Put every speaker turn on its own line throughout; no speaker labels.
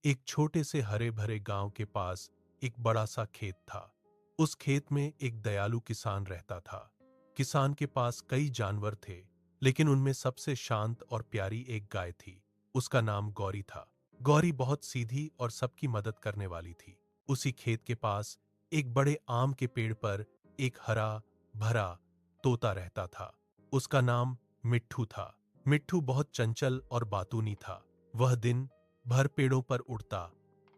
एक छोटे से हरे भरे गांव के पास एक बड़ा सा खेत था। उस खेत में एक दयालु किसान रहता था। किसान के पास कई जानवर थे, लेकिन उनमें सबसे शांत और प्यारी एक गाय थी। उसका नाम गौरी था। गौरी बहुत सीधी और सबकी मदद करने वाली थी। उसी खेत के पास एक बड़े आम के पेड़ पर एक हरा भरा तोता रहता था। उसका नाम मिट्ठू था। मिट्ठू बहुत चंचल और बातूनी था। वह दिन भर पेड़ों पर उड़ता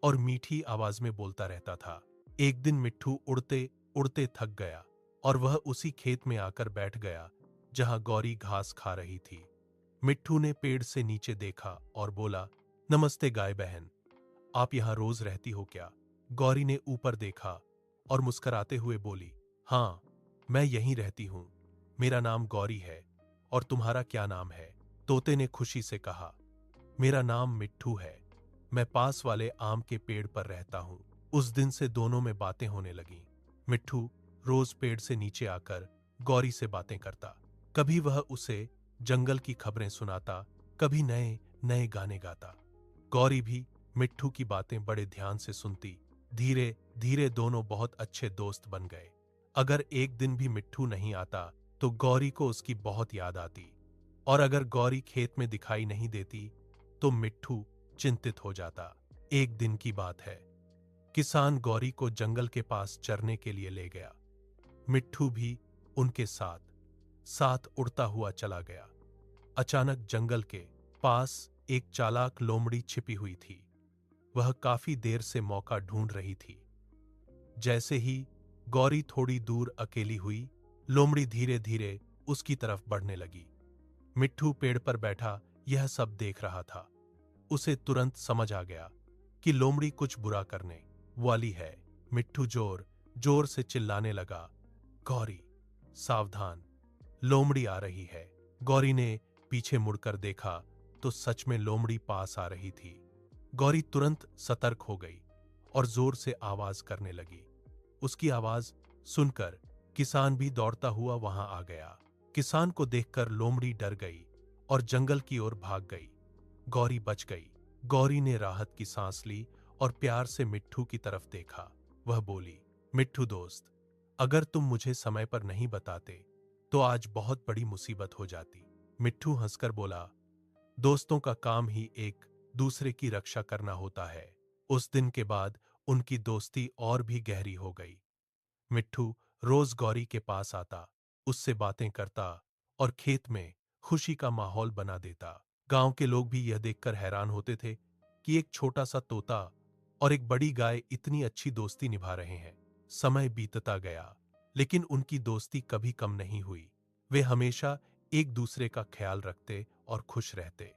और मीठी आवाज में बोलता रहता था। एक दिन मिट्ठू उड़ते उड़ते थक गया और वह उसी खेत में आकर बैठ गया जहां गौरी घास खा रही थी। मिट्ठू ने पेड़ से नीचे देखा और बोला, नमस्ते गाय बहन, आप यहां रोज रहती हो क्या? गौरी ने ऊपर देखा और मुस्कुराते हुए बोली, हाँ, मैं यहीं रहती हूं। मेरा नाम गौरी है। और तुम्हारा क्या नाम है? तोते ने खुशी से कहा, मेरा नाम मिट्ठू है। मैं पास वाले आम के पेड़ पर रहता हूं। उस दिन से दोनों में बातें होने लगीं। मिट्ठू रोज पेड़ से नीचे आकर गौरी से बातें करता। कभी वह उसे जंगल की खबरें सुनाता, कभी नए नए गाने गाता। गौरी भी मिट्ठू की बातें बड़े ध्यान से सुनती। धीरे धीरे दोनों बहुत अच्छे दोस्त बन गए। अगर एक दिन भी मिट्ठू नहीं आता तो गौरी को उसकी बहुत याद आती, और अगर गौरी खेत में दिखाई नहीं देती तो मिट्ठू चिंतित हो जाता। एक दिन की बात है। किसान गौरी को जंगल के पास चरने के लिए ले गया। मिट्ठू भी उनके साथ साथ उड़ता हुआ चला गया। अचानक जंगल के पास एक चालाक लोमड़ी छिपी हुई थी। वह काफी देर से मौका ढूंढ रही थी। जैसे ही गौरी थोड़ी दूर अकेली हुई, लोमड़ी धीरे धीरे उसकी तरफ बढ़ने लगी। मिट्ठू पेड़ पर बैठा यह सब देख रहा था। उसे तुरंत समझ आ गया कि लोमड़ी कुछ बुरा करने वाली है। मिट्ठू जोर जोर से चिल्लाने लगा, गौरी, सावधान, लोमड़ी आ रही है। गौरी ने पीछे मुड़कर देखा तो सच में लोमड़ी पास आ रही थी। गौरी तुरंत सतर्क हो गई और जोर से आवाज करने लगी। उसकी आवाज सुनकर किसान भी दौड़ता हुआ वहां आ गया। किसान को देखकर लोमड़ी डर गई और जंगल की ओर भाग गई। गौरी बच गई। गौरी ने राहत की सांस ली और प्यार से मिट्ठू की तरफ देखा। वह बोली, मिट्ठू दोस्त, अगर तुम मुझे समय पर नहीं बताते तो आज बहुत बड़ी मुसीबत हो जाती। मिट्ठू हंसकर बोला, दोस्तों का काम ही एक दूसरे की रक्षा करना होता है। उस दिन के बाद उनकी दोस्ती और भी गहरी हो गई। मिट्ठू रोज गौरी के पास आता, उससे बातें करता और खेत में खुशी का माहौल बना देता। गांव के लोग भी यह देखकर हैरान होते थे कि एक छोटा सा तोता और एक बड़ी गाय इतनी अच्छी दोस्ती निभा रहे हैं। समय बीतता गया, लेकिन उनकी दोस्ती कभी कम नहीं हुई। वे हमेशा एक दूसरे का ख्याल रखते और खुश रहते।